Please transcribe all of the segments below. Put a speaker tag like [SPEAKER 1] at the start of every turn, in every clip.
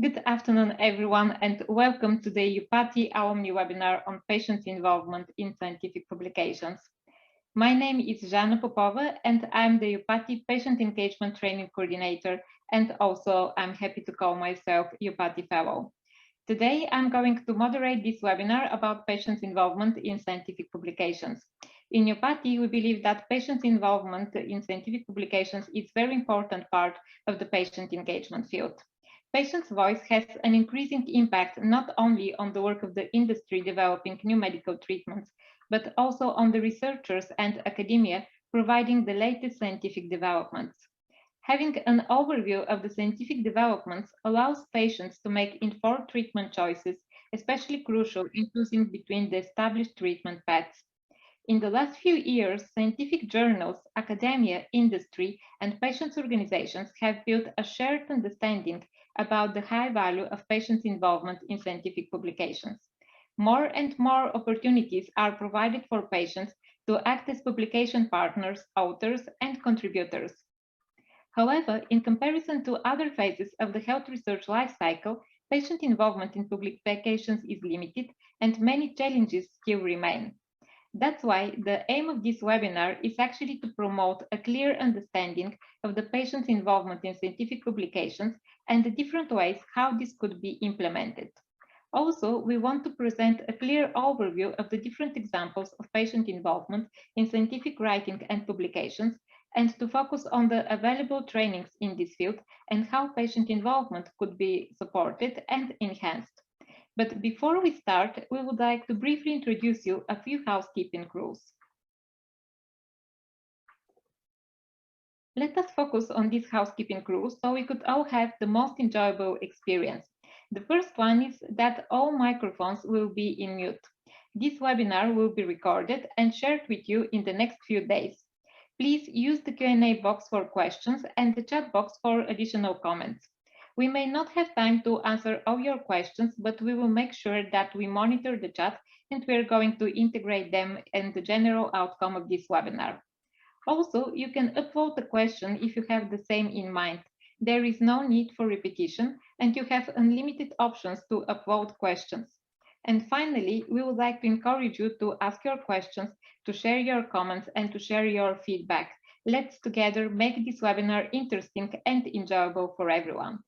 [SPEAKER 1] Good afternoon, everyone, and welcome to the EUPATI Alumni webinar on patient involvement in scientific publications. My name is Žana Popova, and I'm the EUPATI Patient Engagement Training Coordinator, and also I'm happy to call myself EUPATI Fellow. Today, I'm going to moderate this webinar about patient involvement in scientific publications. In EUPATI, we believe that patient involvement in scientific publications is a very important part of the patient engagement field. Patients' voice has an increasing impact not only on the work of the industry developing new medical treatments, but also on the researchers and academia providing the latest scientific developments. Having an overview of the scientific developments allows patients to make informed treatment choices, especially crucial in choosing between the established treatment paths. In the last few years, scientific journals, academia, industry, and patients' organizations have built a shared understanding about the high value of patients' involvement in scientific publications. More and more opportunities are provided for patients to act as publication partners, authors, and contributors. However, in comparison to other phases of the health research lifecycle, patient involvement in publications is limited and many challenges still remain. That's why the aim of this webinar is actually to promote a clear understanding of the patient's involvement in scientific publications and the different ways how this could be implemented. Also, we want to present a clear overview of the different examples of patient involvement in scientific writing and publications, and to focus on the available trainings in this field and how patient involvement could be supported and enhanced. But before we start, we would like to briefly introduce you a few housekeeping rules. Let us focus on these housekeeping rules so we could all have the most enjoyable experience. The first one is that all microphones will be in mute. This webinar will be recorded and shared with you in the next few days. Please use the Q&A box for questions and the chat box for additional comments. We may not have time to answer all your questions, but we will make sure that we monitor the chat and we are going to integrate them in the general outcome of this webinar. Also, you can upvote the question if you have the same in mind. There is no need for repetition, and you have unlimited options to upvote questions. And finally, we would like to encourage you to ask your questions, to share your comments, and to share your feedback. Let's together make this webinar interesting and enjoyable for everyone.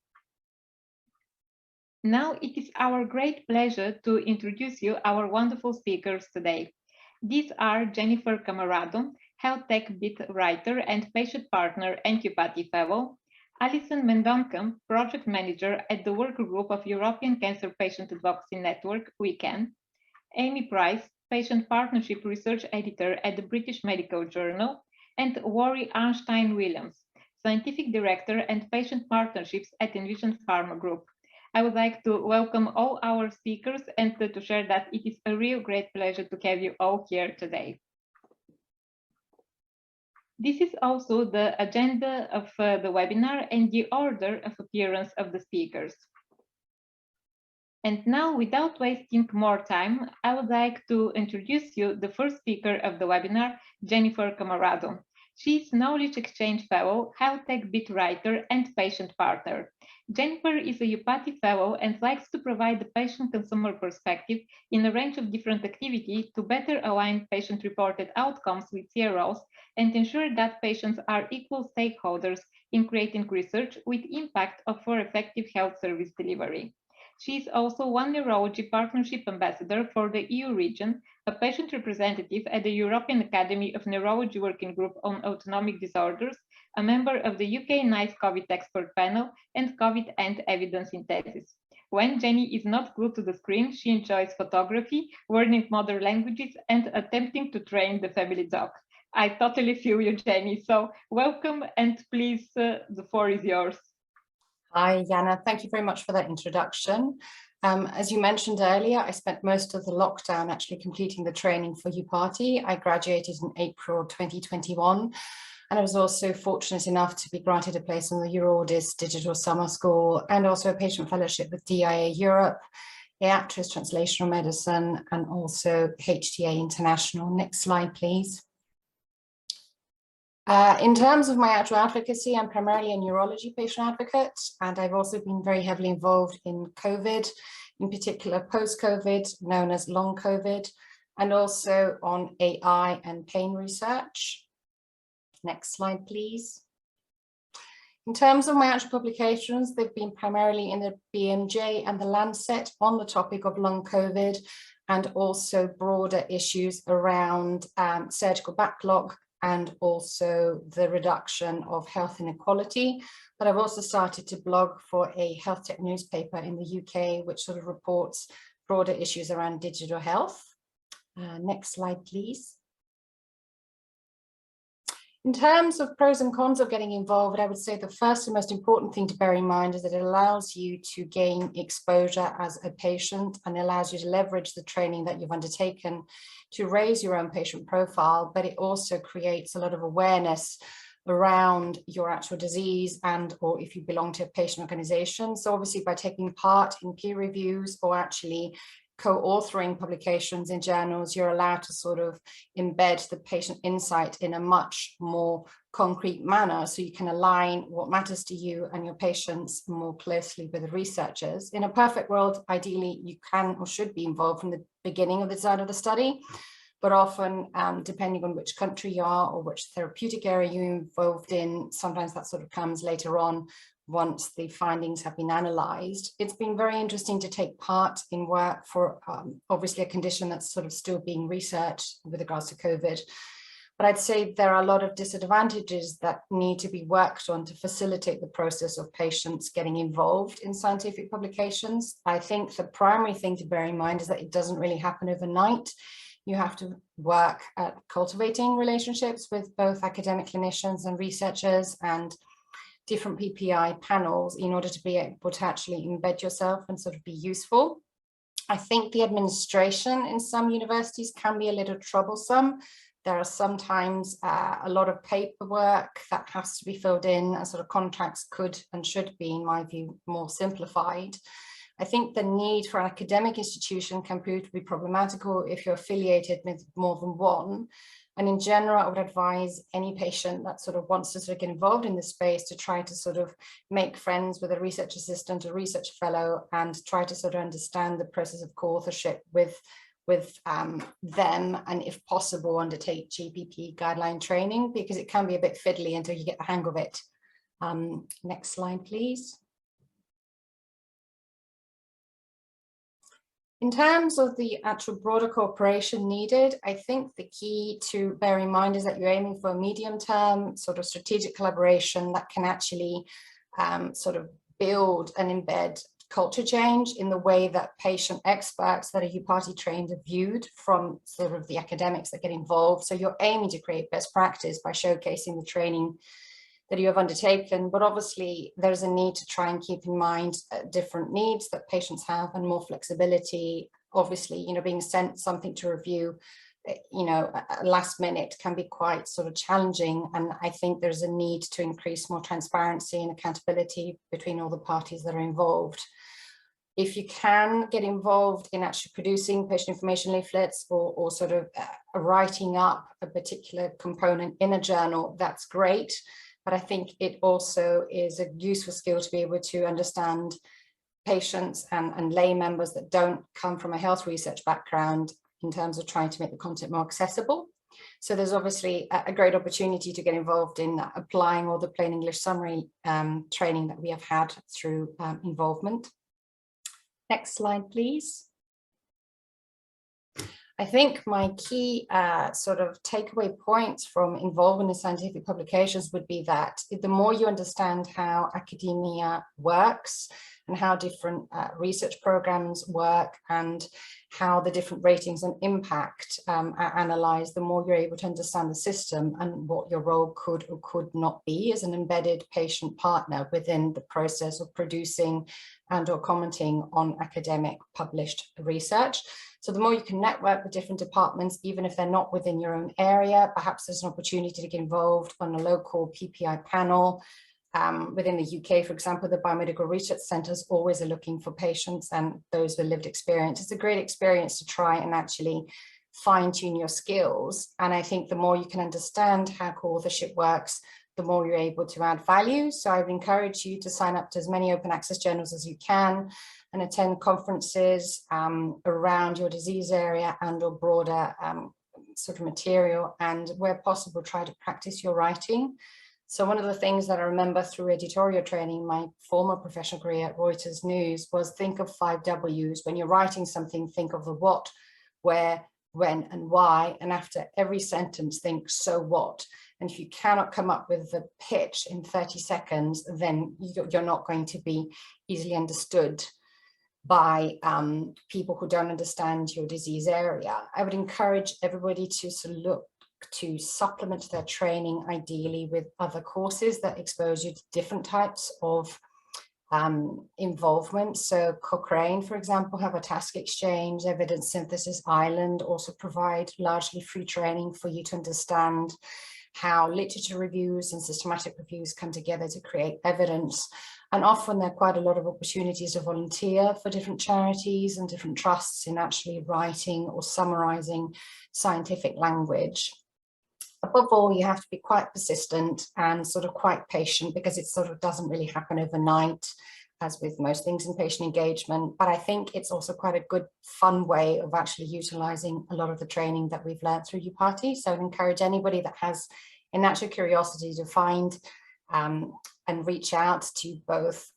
[SPEAKER 1] Now it is our great pleasure to introduce you our wonderful speakers today. These are Jennifer Camarado, Health Tech Bit Writer and Patient Partner and EUPATI Fellow, Alison Mendonca, Project Manager at the Work Group of European Cancer Patient Advocacy Network, WECAN, Amy Price, Patient Partnership Research Editor at the British Medical Journal, and Warri Arnstein-Williams, Scientific Director and Patient Partnerships at Envision Pharma Group. I would like to welcome all our speakers and to share that it is a real great pleasure to have you all here today. This is also the agenda of the webinar and the order of appearance of the speakers. And now, without wasting more time, I would like to introduce you the first speaker of the webinar, Jennifer Camarado. She is Knowledge Exchange Fellow, Health Tech Bit Writer, and Patient Partner. Jennifer is a EUPATI Fellow and likes to provide the patient-consumer perspective in a range of different activities to better align patient-reported outcomes with CROs and ensure that patients are equal stakeholders in creating research with impact for effective health service delivery. She is also one Neurology Partnership Ambassador for the EU region, a patient representative at the European Academy of Neurology Working Group on Autonomic Disorders, a member of the UK NICE COVID Expert Panel, and COVID and Evidence Synthesis. When Jenny is not glued to the screen, she enjoys photography, learning modern languages, and attempting to train the family dog. I totally feel you, Jenny. So welcome, and please, the floor is yours.
[SPEAKER 2] Hi, Jana. Thank you very much for that introduction. As you mentioned earlier, I spent most of the lockdown actually completing the training for EUPATI. I graduated in April 2021, and I was also fortunate enough to be granted a place on the Euroaudis Digital Summer School and also a patient fellowship with DIA Europe, EACTRIS Translational Medicine, and also HTA International. Next slide, please. In terms of my actual advocacy, I'm primarily a neurology patient advocate, and I've also been very heavily involved in COVID, in particular post-COVID, known as long COVID, and also on AI and pain research. Next slide, please. In terms of my actual publications, they've been primarily in the BMJ and the Lancet on the topic of long COVID, and also broader issues around surgical backlog and also the reduction of health inequality. But I've also started to blog for a health tech newspaper in the UK, which sort of reports broader issues around digital health. Next slide, please. In terms of pros and cons of getting involved, I would say the first and most important thing to bear in mind is that it allows you to gain exposure as a patient and allows you to leverage the training that you've undertaken to raise your own patient profile, but it also creates a lot of awareness around your actual disease and or if you belong to a patient organization. So obviously by taking part in peer reviews or actually co-authoring publications in journals, you're allowed to sort of embed the patient insight in a much more concrete manner, so you can align what matters to you and your patients more closely with the researchers. In a perfect world, ideally, you can or should be involved from the beginning of the design of the study, but often, depending on which country you are or which therapeutic area you're involved in, sometimes that sort of comes later on once the findings have been analysed. It's been very interesting to take part in work for obviously a condition that's sort of still being researched with regards to COVID. But I'd say there are a lot of disadvantages that need to be worked on to facilitate the process of patients getting involved in scientific publications. I think the primary thing to bear in mind is that it doesn't really happen overnight. You have to work at cultivating relationships with both academic clinicians and researchers and different PPI panels in order to be able to actually embed yourself and sort of be useful. I think the administration in some universities can be a little troublesome. There are sometimes a lot of paperwork that has to be filled in, and sort of contracts could and should be, in my view, more simplified. I think the need for an academic institution can prove to be problematical if you're affiliated with more than one. And in general, I would advise any patient that sort of wants to sort of get involved in this space to try to sort of make friends with a research assistant or research fellow and try to sort of understand the process of co-authorship with them, and if possible, undertake GPP guideline training, because it can be a bit fiddly until you get the hang of it. Next slide, please. In terms of the actual broader cooperation needed, I think the key to bear in mind is that you're aiming for a medium-term sort of strategic collaboration that can actually sort of build and embed culture change in the way that patient experts that are EUPATI trained are viewed from sort of the academics that get involved. So you're aiming to create best practice by showcasing the training that you have undertaken, but obviously there's a need to try and keep in mind different needs that patients have and more flexibility. Obviously, you know, being sent something to review, you know, last minute can be quite sort of challenging. And I think there's a need to increase more transparency and accountability between all the parties that are involved. If you can get involved in actually producing patient information leaflets or sort of writing up a particular component in a journal, that's great. But I think it also is a useful skill to be able to understand patients and lay members that don't come from a health research background in terms of trying to make the content more accessible. So there's obviously a great opportunity to get involved in applying all the plain English summary training that we have had through involvement. Next slide, please. I think my key sort of takeaway points from involvement in scientific publications would be that the more you understand how academia works and how different research programs work and how the different ratings and impact are analysed, the more you're able to understand the system and what your role could or could not be as an embedded patient partner within the process of producing and or commenting on academic published research. So the more you can network with different departments, even if they're not within your own area, perhaps there's an opportunity to get involved on a local PPI panel. Within the UK, for example, the biomedical research centres always are looking for patients and those with lived experience. It's a great experience to try and actually fine-tune your skills. And I think the more you can understand how co-authorship works, the more you're able to add value. So I would encourage you to sign up to as many open access journals as you can and attend conferences around your disease area and or broader sort of material, and where possible, try to practice your writing. So one of the things that I remember through editorial training, my former professional career at Reuters News, was think of 5 W's. When you're writing something, think of the what, where, when, and why. And after every sentence, think, so what? And if you cannot come up with the pitch in 30 seconds, then you're not going to be easily understood by people who don't understand your disease area. I would encourage everybody to look to supplement their training, ideally with other courses that expose you to different types of involvement. So Cochrane, for example, have a task exchange. Evidence Synthesis Island also provide largely free training for you to understand how literature reviews and systematic reviews come together to create evidence. And often there are quite a lot of opportunities to volunteer for different charities and different trusts in actually writing or summarizing scientific language. Above all, you have to be quite persistent and sort of quite patient, because it sort of doesn't really happen overnight, as with most things in patient engagement. But I think it's also quite a good, fun way of actually utilizing a lot of the training that we've learned through EUPATI. So I'd encourage anybody that has a natural curiosity to find and reach out to both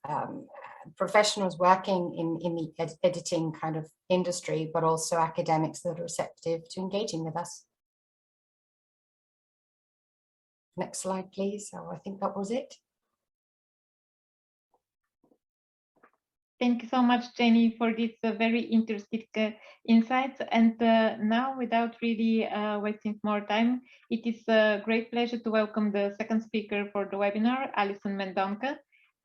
[SPEAKER 2] professionals working in the editing kind of industry, but also academics that are receptive to engaging with us. Next slide, please. So I think that was it.
[SPEAKER 1] Thank you so much, Jenny, for this very interesting insights. And now, without really wasting more time, it is a great pleasure to welcome the second speaker for the webinar, Alison Mendonca.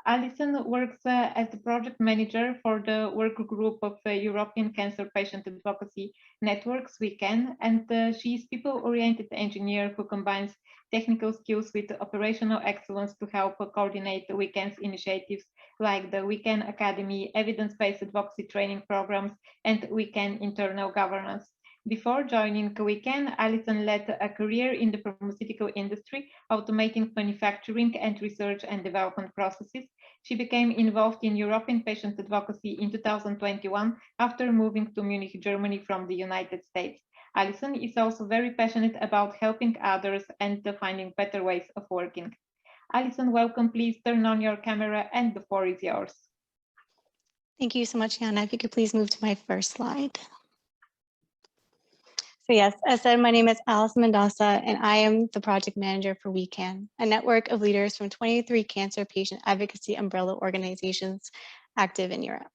[SPEAKER 1] Alison works as the project manager for the work group of European Cancer Patient Advocacy Networks, WeCan, and she is people-oriented engineer who combines technical skills with operational excellence to help coordinate the WeCan's initiatives like the WeCan Academy, evidence-based advocacy training programs, and WeCan internal governance. Before joining WeCan, Alison led a career in the pharmaceutical industry, automating manufacturing and research and development processes. She became involved in European patient advocacy in 2021 after moving to Munich, Germany from the United States. Alison is also very passionate about helping others and finding better ways of working. Alison, welcome. Please turn on your camera and the floor is yours.
[SPEAKER 3] Thank you so much, Jana. If you could please move to my first slide. So yes, as said, my name is Alison Mendonca, and I am the project manager for WeCan, a network of leaders from 23 cancer patient advocacy umbrella organizations active in Europe.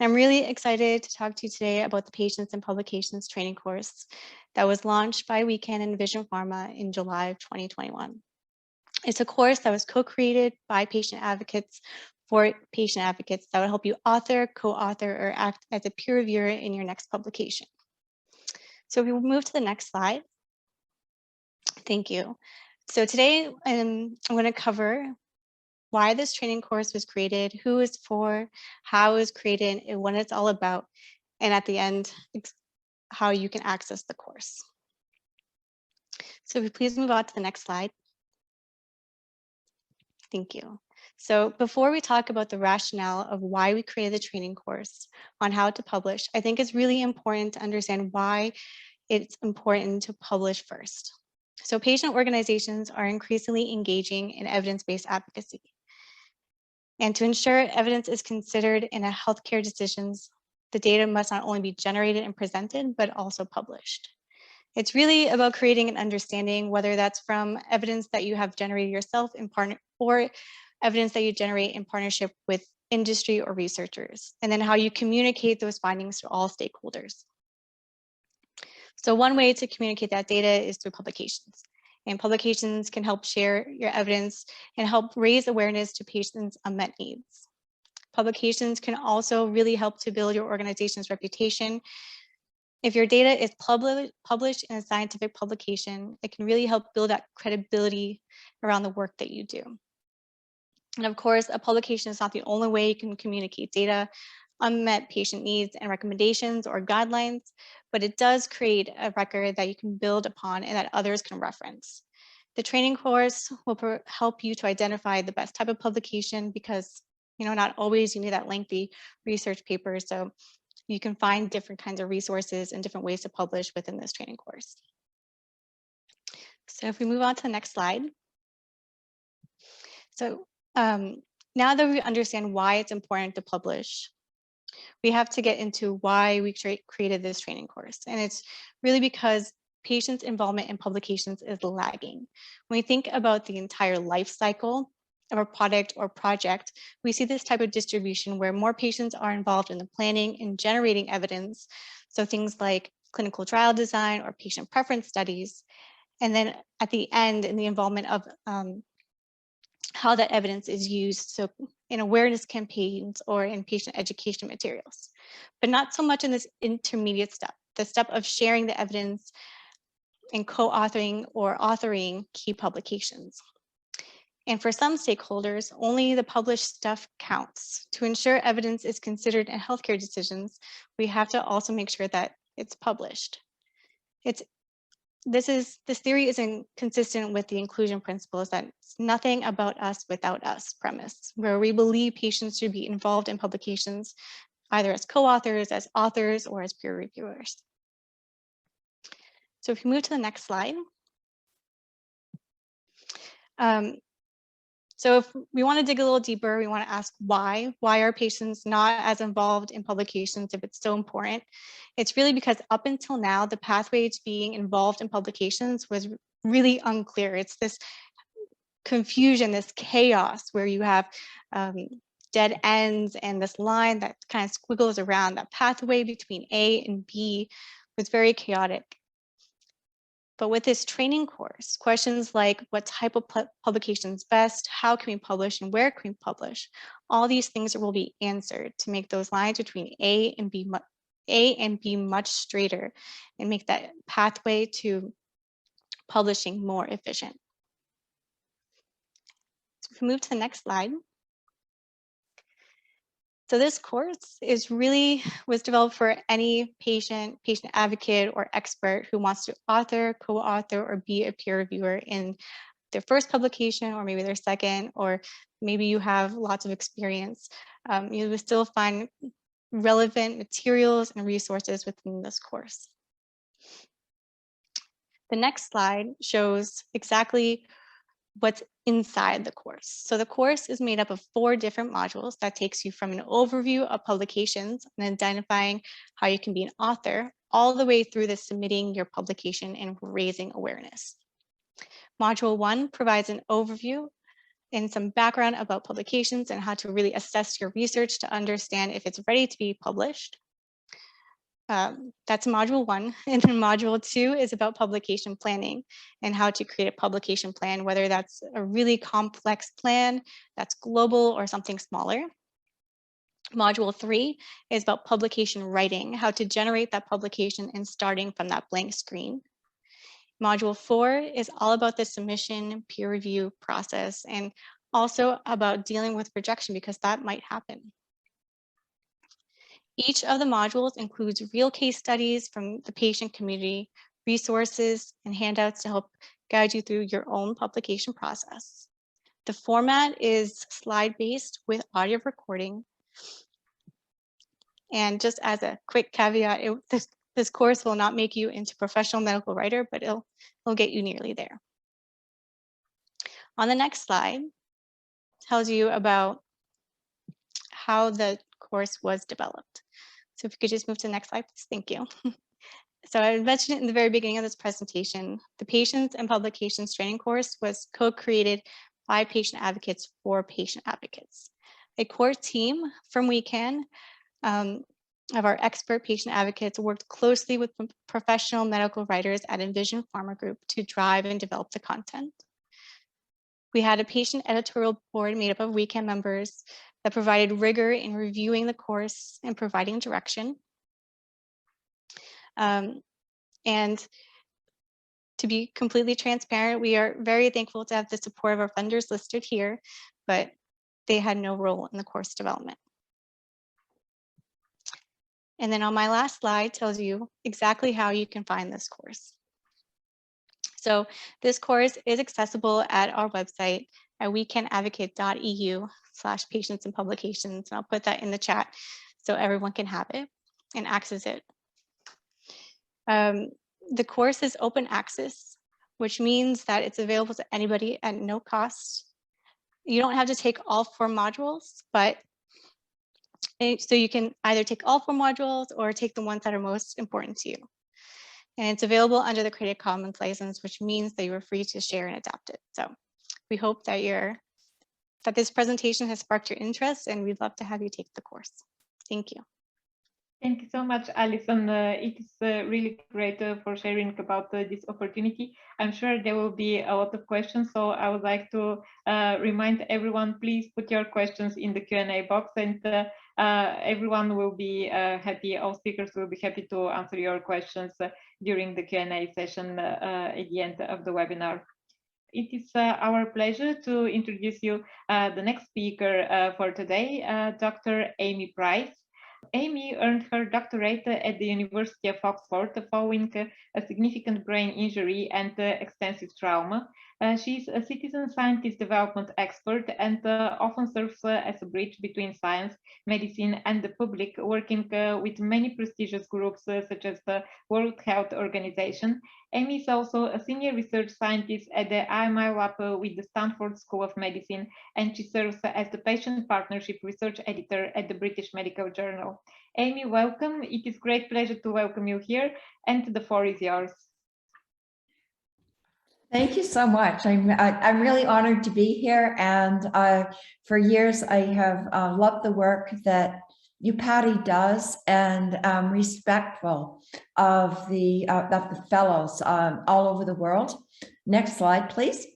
[SPEAKER 3] And I'm really excited to talk to you today about the Patients and Publications training course that was launched by WeCan and Vision Pharma in July of 2021. It's a course that was co-created by patient advocates for patient advocates that will help you author, co-author, or act as a peer reviewer in your next publication. So if we move to the next slide. Thank you. So today I'm going to cover why this training course was created, who it's for, how it was created, and what it's all about, and at the end, how you can access the course. So if we please move on to the next slide. Thank you. So before we talk about the rationale of why we created the training course on how to publish, I think it's really important to understand why it's important to publish first. So patient organizations are increasingly engaging in evidence-based advocacy. And to ensure evidence is considered in a healthcare decisions, the data must not only be generated and presented, but also published. It's really about creating an understanding, whether that's from evidence that you have generated yourself in partner or evidence that you generate in partnership with industry or researchers, and then how you communicate those findings to all stakeholders. So one way to communicate that data is through publications. And publications can help share your evidence and help raise awareness to patients' unmet needs. Publications can also really help to build your organization's reputation. If your data is published in a scientific publication, it can really help build that credibility around the work that you do. And of course, a publication is not the only way you can communicate data. unmet patient needs and recommendations or guidelines, but it does create a record that you can build upon and that others can reference. The training course will help you to identify the best type of publication because, not always you need that lengthy research paper. So you can find different kinds of resources and different ways to publish within this training course. So if we move on to the next slide. So now that we understand why it's important to publish, we have to get into why we created this training course. And it's really because patients' involvement in publications is lagging. When we think about the entire life cycle of a product or project, we see this type of distribution where more patients are involved in the planning and generating evidence. So things like clinical trial design or patient preference studies. And then at the end, in the involvement of how that evidence is used, so in awareness campaigns or in patient education materials, but not so much in this intermediate step, the step of sharing the evidence and co-authoring or authoring key publications. And for some stakeholders, only the published stuff counts. To ensure evidence is considered in healthcare decisions, we have to also make sure that it's published. This theory is consistent with the inclusion principles, that it's nothing about us without us premise, where we believe patients should be involved in publications, either as co-authors, as authors, or as peer reviewers. So if we move to the next slide. So if we want to dig a little deeper, we want to ask why are patients not as involved in publications if it's so important? It's really because up until now, the pathway to being involved in publications was really unclear. It's this confusion, this chaos where you have dead ends and this line that kind of squiggles around. That pathway between A and B was very chaotic. But with this training course, questions like what type of publication is best, how can we publish, and where can we publish, all these things will be answered to make those lines between A and B much straighter and make that pathway to publishing more efficient. So if we move to the next slide. So this course was developed for any patient advocate, or expert who wants to author, co-author, or be a peer reviewer in their first publication, or maybe their second, or maybe you have lots of experience. You will still find relevant materials and resources within this course. The next slide shows exactly what's inside the course. So the course is made up of 4 different modules that takes you from an overview of publications and identifying how you can be an author, all the way through the submitting your publication and raising awareness. Module 1 provides an overview and some background about publications and how to really assess your research to understand if it's ready to be published. That's module 1. And then module 2 is about publication planning and how to create a publication plan, whether that's a really complex plan that's global or something smaller. Module 3 is about publication writing, how to generate that publication and starting from that blank screen. Module 4 is all about the submission peer review process and also about dealing with rejection, because that might happen. Each of the modules includes real case studies from the patient community, resources, and handouts to help guide you through your own publication process. The format is slide-based with audio recording. And just as a quick caveat, this course will not make you into a professional medical writer, but it'll get you nearly there. On the next slide, tells you about how the course was developed. So if you could just move to the next slide, please. Thank you. So I mentioned it in the very beginning of this presentation. The Patients and Publications Training course was co-created by patient advocates for patient advocates. A core team from WeCan of our expert patient advocates worked closely with professional medical writers at Envision Pharma Group to drive and develop the content. We had a patient editorial board made up of WeCan members that provided rigor in reviewing the course and providing direction. And to be completely transparent, we are very thankful to have the support of our funders listed here, but they had no role in the course development. And then on my last slide tells you exactly how you can find this course. So this course is accessible at our website at wecanadvocate.eu/patients and publications. And I'll put that in the chat so everyone can have it and access it. The course is open access, which means that it's available to anybody at no cost. You don't have to take all 4 modules, but so you can either take all 4 modules or take the ones that are most important to you. And it's available under the Creative Commons license, which means that you are free to share and adapt it. So we hope that this presentation has sparked your interest, and we'd love to have you take the course. Thank you.
[SPEAKER 1] Thank you so much, Alison. It is really great for sharing about this opportunity. I'm sure there will be a lot of questions, so I would like to remind everyone, please put your questions in the Q&A box, and everyone will be happy, all speakers will be happy to answer your questions during the Q&A session at the end of the webinar. It is our pleasure to introduce you the next speaker for today, Dr. Amy Price. Amy earned her doctorate at the University of Oxford following a significant brain injury and extensive trauma. She is a citizen scientist development expert and often serves as a bridge between science, medicine, and the public, working with many prestigious groups such as the World Health Organization. Amy is also a senior research scientist at the IMI lab with the Stanford School of Medicine, and she serves as the patient partnership research editor at the British Medical Journal. Amy, welcome. It is a great pleasure to welcome you here, and the floor is yours.
[SPEAKER 4] Thank you so much. I'm really honored to be here, and for years I have loved the work that EUPATI does, and I'm respectful of the fellows all over the world. Next slide, please.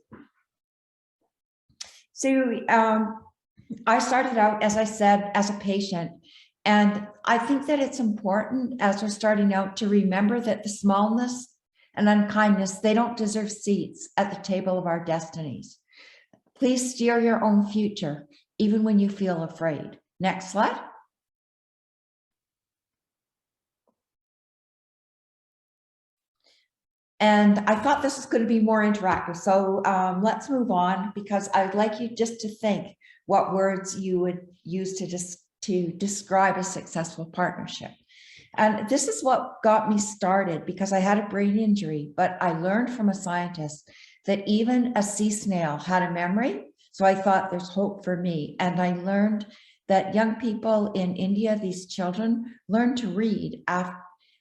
[SPEAKER 4] So I started out, as I said, as a patient, and I think that it's important as we're starting out to remember that the smallness and unkindness, they don't deserve seats at the table of our destinies. Please steer your own future, even when you feel afraid. Next slide. And I thought this was going to be more interactive. So let's move on, because I'd like you just to think what words you would use to describe a successful partnership. And this is what got me started, because I had a brain injury, but I learned from a scientist that even a sea snail had a memory. So I thought there's hope for me. And I learned that young people in India, these children, learn to read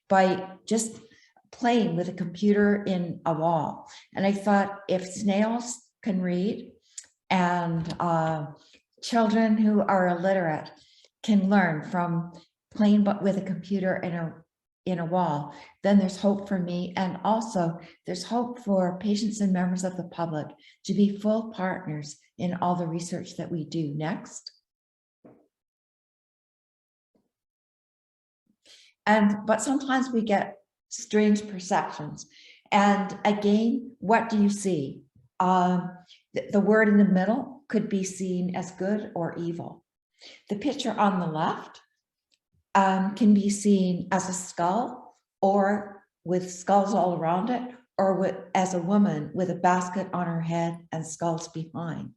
[SPEAKER 4] by just playing with a computer in a wall. And I thought, if snails can read and children who are illiterate can learn from playing but with a computer in a wall, then there's hope for me. And also there's hope for patients and members of the public to be full partners in all the research that we do. Next. But sometimes we get strange perceptions. And again, what do you see? The word in the middle could be seen as good or evil. The picture on the left can be seen as a skull, or with skulls all around it, or as a woman with a basket on her head and skulls behind.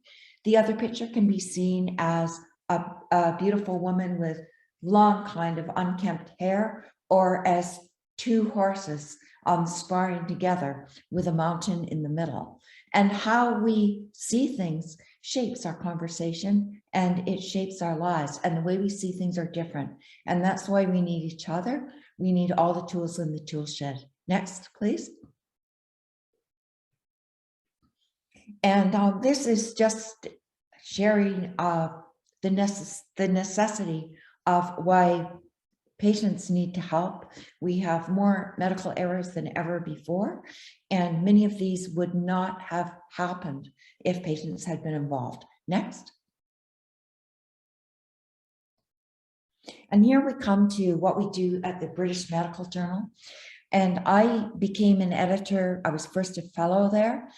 [SPEAKER 4] The other picture can be seen as a beautiful woman with long kind of unkempt hair, or as 2 horses sparring together with a mountain in the middle. And how we see things shapes our conversation, and it shapes our lives, and the way we see things are different. And that's why we need each other. We need all the tools in the tool shed. Next, please. And this is just sharing the necessity of why patients need to help. We have more medical errors than ever before, and many of these would not have happened if patients had been involved. Next. And here we come to what we do at the British Medical Journal. And I became an editor. I was first a fellow there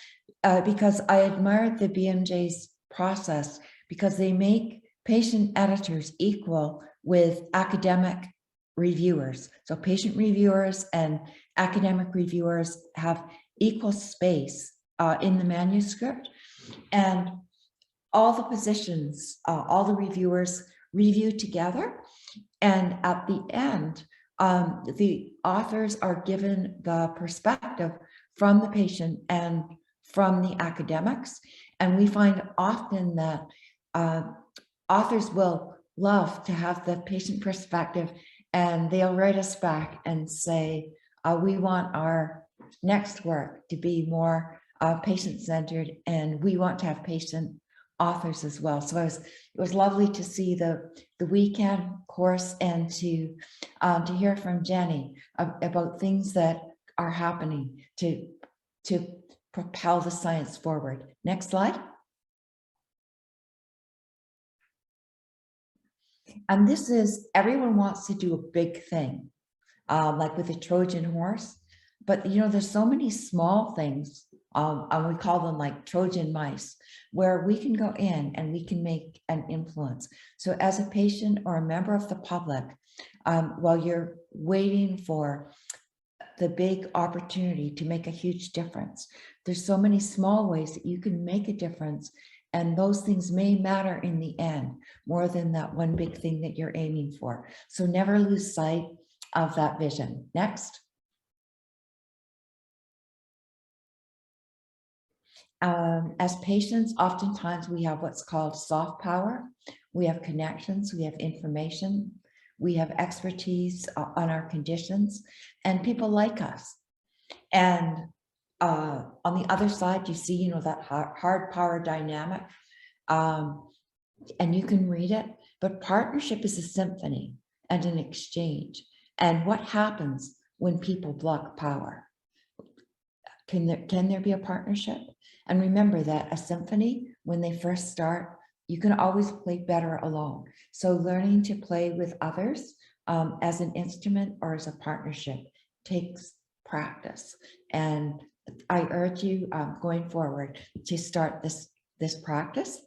[SPEAKER 4] because I admired the BMJ's process, because they make patient editors equal with academic reviewers. So patient reviewers and academic reviewers have equal space in the manuscript, and all the positions, all the reviewers review together. And at the end, the authors are given the perspective from the patient and from the academics. And we find often that authors will love to have the patient perspective, and they'll write us back and say, we want our next work to be more patient-centered, and we want to have patient authors as well. So it was lovely to see the weekend course and to hear from Jenny about things that are happening to propel the science forward. Next slide. And this is, everyone wants to do a big thing, like with a Trojan horse, but you know, there's so many small things, and we call them like Trojan mice, where we can go in and we can make an influence. So as a patient or a member of the public, while you're waiting for the big opportunity to make a huge difference, there's so many small ways that you can make a difference. And those things may matter in the end more than that one big thing that you're aiming for. So never lose sight of that vision. Next. As patients, oftentimes we have what's called soft power. We have connections, we have information, we have expertise on our conditions, and people like us. And on the other side, you see, you know, that hard power dynamic, and you can read it, but partnership is a symphony and an exchange. And what happens when people block power? Can there be a partnership? And remember that a symphony, when they first start, you can always play better alone. So learning to play with others as an instrument or as a partnership takes practice. And I urge you going forward to start this practice.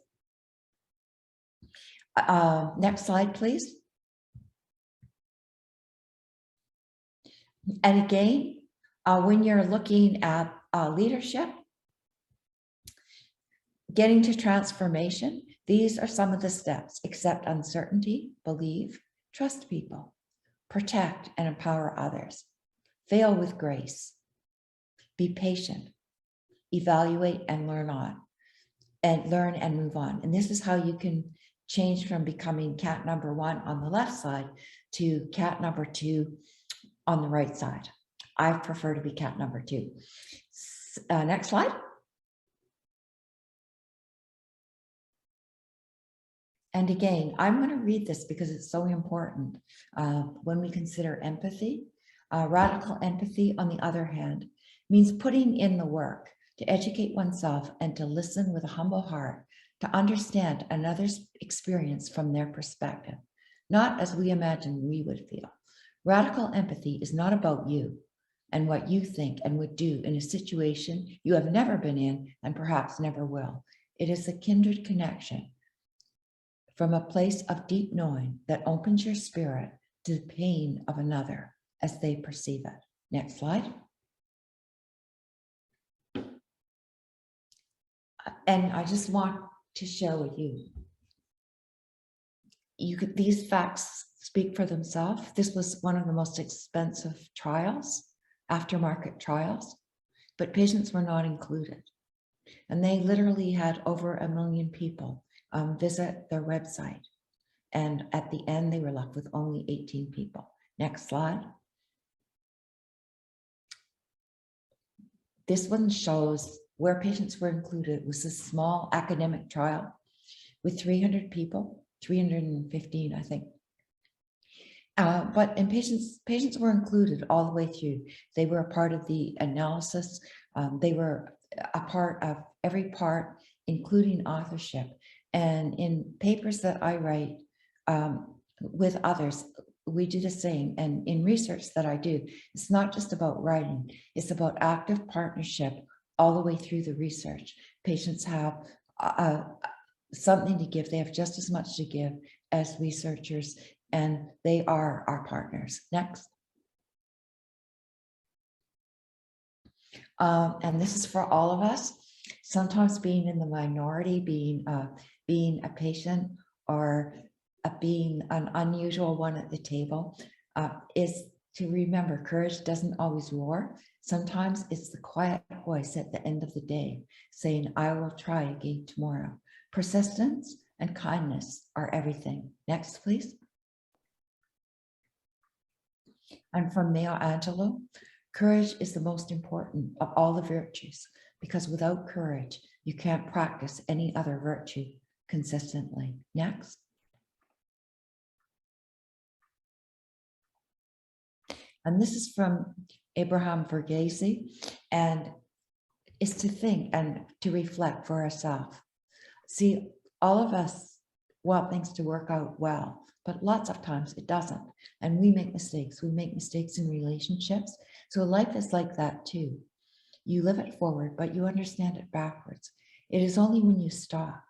[SPEAKER 4] Next slide, please. And again, when you're looking at leadership, getting to transformation, these are some of the steps: accept uncertainty, believe, trust people, protect and empower others, fail with grace, be patient, evaluate and learn and move on. And this is how you can change from becoming cat number 1 on the left side to cat number 2 on the right side. I prefer to be cat number 2. Next slide. And again, I'm going to read this because it's so important when we consider empathy. Radical empathy, on the other hand, means putting in the work to educate oneself and to listen with a humble heart, to understand another's experience from their perspective, not as we imagine we would feel. Radical empathy is not about you and what you think and would do in a situation you have never been in and perhaps never will. It is a kindred connection from a place of deep knowing that opens your spirit to the pain of another as they perceive it. Next slide. And I just want to share with you, these facts speak for themselves. This was one of the most expensive trials, aftermarket trials, but patients were not included. And they literally had over 1 million people visit their website. And at the end, they were left with only 18 people. Next slide. This one shows where patients were included. It was a small academic trial with 300 people, 315, I think. But patients were included all the way through. They were a part of the analysis. They were a part of every part, including authorship. And in papers that I write with others, we do the same. And in research that I do, it's not just about writing, it's about active partnership all the way through the research. Patients have something to give. They have just as much to give as researchers and they are our partners. Next. And this is for all of us. Sometimes being in the minority, being a patient or being an unusual one at the table is to remember courage doesn't always roar. Sometimes it's the quiet voice at the end of the day saying, I will try again tomorrow. Persistence and kindness are everything. Next, please. And from Maya Angelou, courage is the most important of all the virtues, because without courage, you can't practice any other virtue consistently. Next. And this is from Abraham Verghese, and it's to think and to reflect for ourselves. See, all of us want things to work out well, but lots of times it doesn't. And we make mistakes. We make mistakes in relationships. So life is like that too. You live it forward, but you understand it backwards. It is only when you stop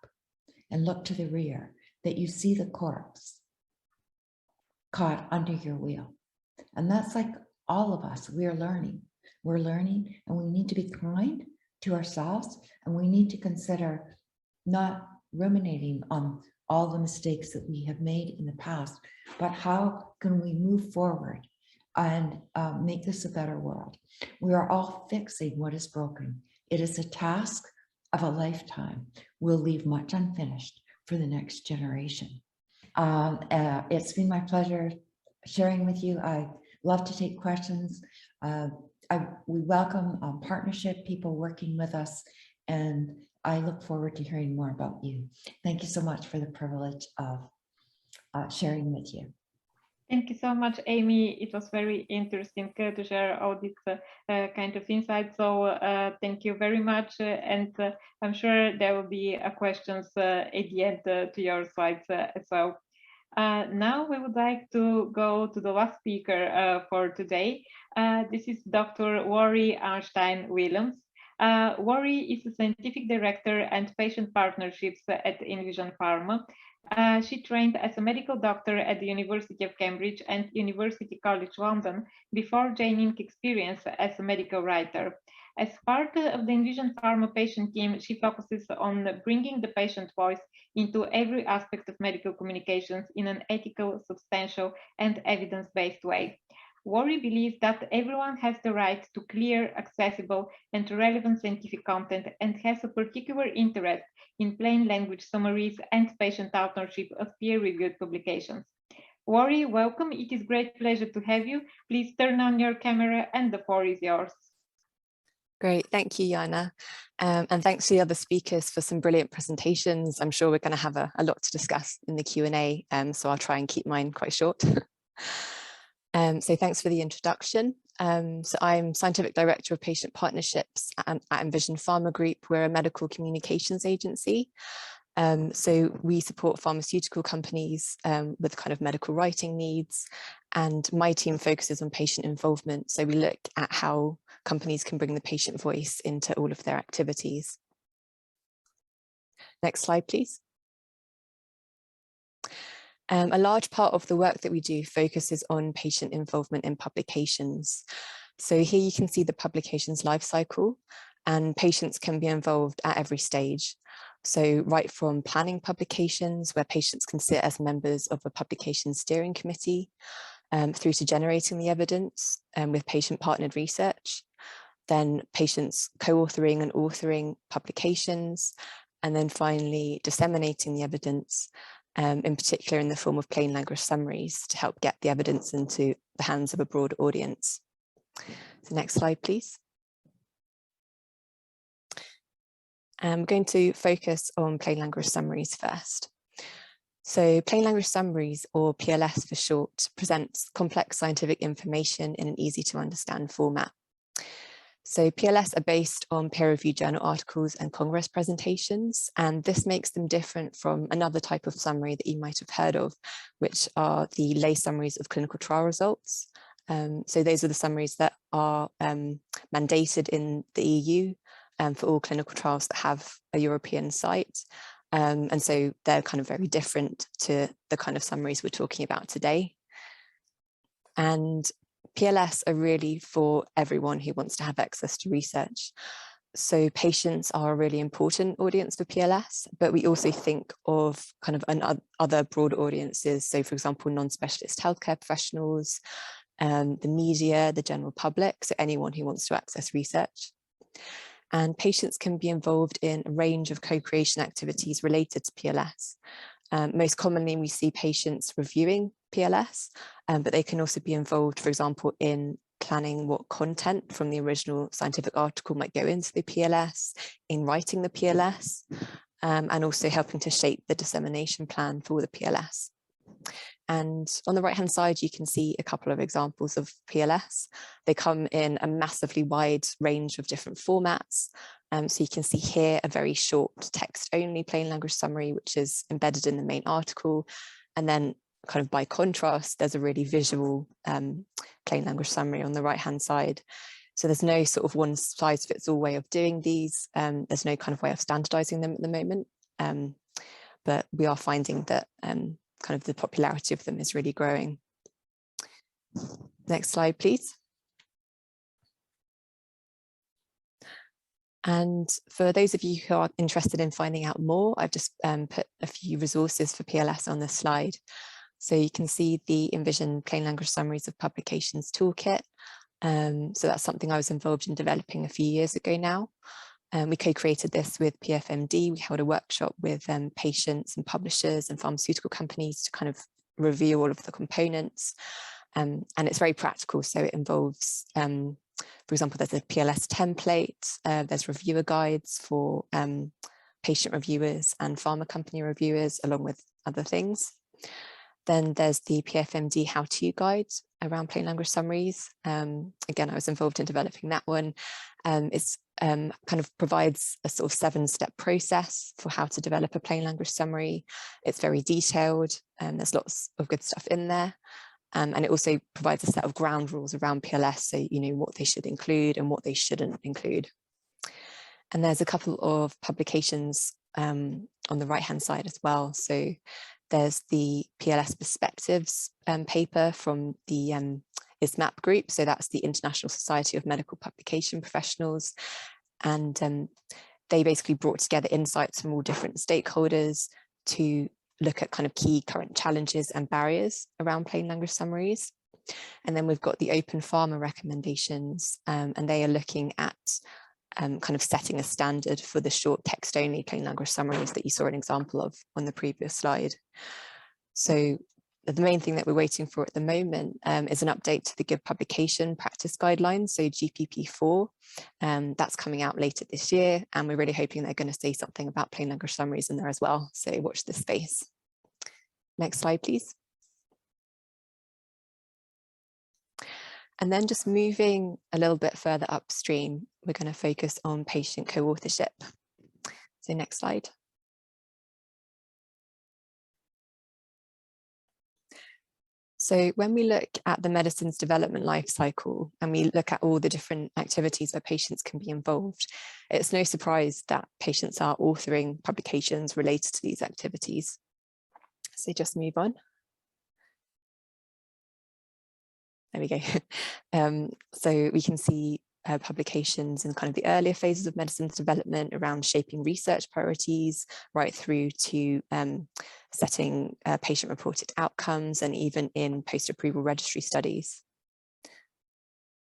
[SPEAKER 4] and look to the rear that you see the corpse caught under your wheel. And that's like all of us. We're learning, and we need to be kind to ourselves, and we need to consider not ruminating on all the mistakes that we have made in the past, but how can we move forward and make this a better world? We are all fixing what is broken. It is a task of a lifetime. We'll leave much unfinished for the next generation. It's been my pleasure sharing with you. I love to take questions. We welcome partnership, people working with us, and I look forward to hearing more about you. Thank you so much for the privilege of sharing with you.
[SPEAKER 1] Thank you so much, Amy. It was very interesting to share all this kind of insights. So thank you very much. And I'm sure there will be questions at the end to your slides as well. Now we would like to go to the last speaker for today. This is Dr. Wari Arnstein-Williams. Wari is the Scientific Director and Patient Partnerships at Envision Pharma. She trained as a medical doctor at the University of Cambridge and University College London before gaining experience as a medical writer. As part of the Envision Pharma patient team, she focuses on bringing the patient voice into every aspect of medical communications in an ethical, substantial, and evidence-based way. Wari believes that everyone has the right to clear, accessible, and relevant scientific content, and has a particular interest in plain language summaries and patient authorship of peer-reviewed publications. Wari, welcome. It is a great pleasure to have you. Please turn on your camera and the floor is yours.
[SPEAKER 5] Great, thank you, Jana. And thanks to the other speakers for some brilliant presentations. I'm sure we're going to have a lot to discuss in the Q&A, so I'll try and keep mine quite short. So thanks for the introduction. So I'm Scientific Director of Patient Partnerships at Envision Pharma Group. We're a medical communications agency. So we support pharmaceutical companies with kind of medical writing needs, and my team focuses on patient involvement. So we look at how companies can bring the patient voice into all of their activities. Next slide, please. A large part of the work that we do focuses on patient involvement in publications. So here you can see the publication's life cycle, and patients can be involved at every stage. So right from planning publications, where patients can sit as members of a publication steering committee, through to generating the evidence with patient-partnered research, then patients co-authoring and authoring publications, and then finally disseminating the evidence, in particular in the form of plain language summaries to help get the evidence into the hands of a broad audience. So next slide, please. I'm going to focus on plain language summaries first. So plain language summaries, or PLS for short, presents complex scientific information in an easy to understand format. So PLS are based on peer-reviewed journal articles and Congress presentations, and this makes them different from another type of summary that you might have heard of, which are the lay summaries of clinical trial results. So those are the summaries that are mandated in the EU for all clinical trials that have a European site. And so they're kind of very different to the kind of summaries we're talking about today. And PLS are really for everyone who wants to have access to research. So patients are a really important audience for PLS, but we also think of kind of other broad audiences. So for example, non-specialist healthcare professionals, the media, the general public, so anyone who wants to access research. And patients can be involved in a range of co-creation activities related to PLS. Most commonly, we see patients reviewing PLS, but they can also be involved, for example, in planning what content from the original scientific article might go into the PLS, in writing the PLS, and also helping to shape the dissemination plan for the PLS. And on the right-hand side, you can see a couple of examples of PLS. They come in a massively wide range of different formats. So you can see here a very short text-only plain language summary, which is embedded in the main article. And then kind of by contrast, there's a really visual plain language summary on the right-hand side. So there's no sort of one size fits all way of doing these. There's no kind of way of standardizing them at the moment. But we are finding that kind of the popularity of them is really growing. Next slide, please. And for those of you who are interested in finding out more, I've just put a few resources for PLS on this slide. So you can see the Envision Plain Language Summaries of Publications Toolkit. So that's something I was involved in developing a few years ago now. We co-created this with PFMD. We held a workshop with patients and publishers and pharmaceutical companies to kind of review all of the components. And it's very practical. So it involves, for example, there's a PLS template, there's reviewer guides for patient reviewers and pharma company reviewers, along with other things. Then there's the PFMD how-to guide around plain language summaries. Again, I was involved in developing that one. It's kind of provides a sort of 7-step process for how to develop a plain language summary. It's very detailed, and there's lots of good stuff in there. And it also provides a set of ground rules around PLS, so you know what they should include and what they shouldn't include. And there's a couple of publications on the right-hand side as well. So there's the PLS Perspectives paper from the ISMAP group. So that's the International Society of Medical Publication Professionals. And they basically brought together insights from all different stakeholders to look at kind of key current challenges and barriers around plain language summaries. And then we've got the Open Pharma recommendations, and they are looking at kind of setting a standard for the short text-only plain language summaries that you saw an example of on the previous slide. So the main thing that we're waiting for at the moment is an update to the Good Publication Practice Guidelines, so GPP4. That's coming out later this year, and we're really hoping they're going to say something about plain language summaries in there as well. So watch this space. Next slide, please. And then just moving a little bit further upstream, we're going to focus on patient co-authorship. So next slide. So when we look at the medicine's development life cycle and we look at all the different activities where patients can be involved, it's no surprise that patients are authoring publications related to these activities. So just move on. There we go. So we can see publications in kind of the earlier phases of medicine's development around shaping research priorities, right through to setting patient-reported outcomes, and even in post-approval registry studies.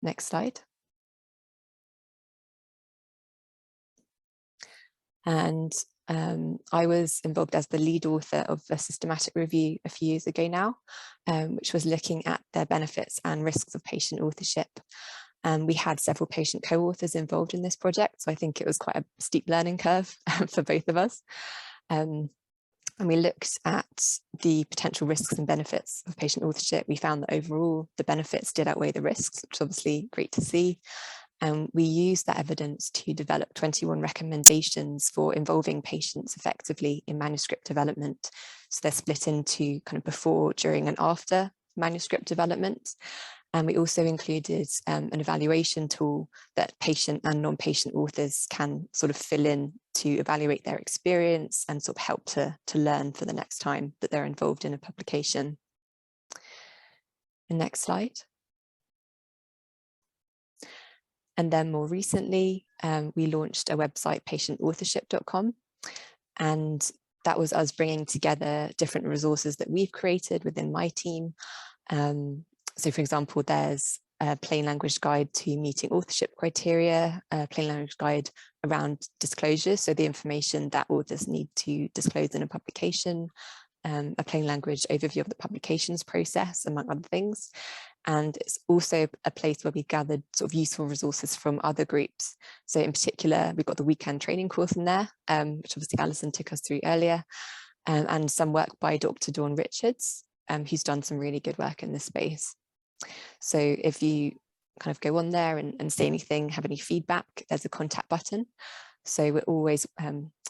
[SPEAKER 5] Next slide. And I was involved as the lead author of a systematic review a few years ago now, which was looking at the benefits and risks of patient authorship. We had several patient co-authors involved in this project, so I think it was quite a steep learning curve for both of us. And we looked at the potential risks and benefits of patient authorship. We found that overall the benefits did outweigh the risks, which is obviously great to see. And we used that evidence to develop 21 recommendations for involving patients effectively in manuscript development. So they're split into kind of before, during, and after manuscript development. And we also included an evaluation tool that patient and non-patient authors can sort of fill in to evaluate their experience and sort of help to learn for the next time that they're involved in a publication. The next slide. And then more recently, we launched a website, patientauthorship.com, and that was us bringing together different resources that we've created within my team. So for example, there's a plain language guide to meeting authorship criteria, a plain language guide around disclosure, so the information that authors need to disclose in a publication, a plain language overview of the publications process, among other things. And it's also a place where we gathered sort of useful resources from other groups. So in particular, we've got the weekend training course in there, which obviously Alison took us through earlier, and some work by Dr. Dawn Richards, who's done some really good work in this space. So if you kind of go on there and say anything, have any feedback, there's a contact button. So we're always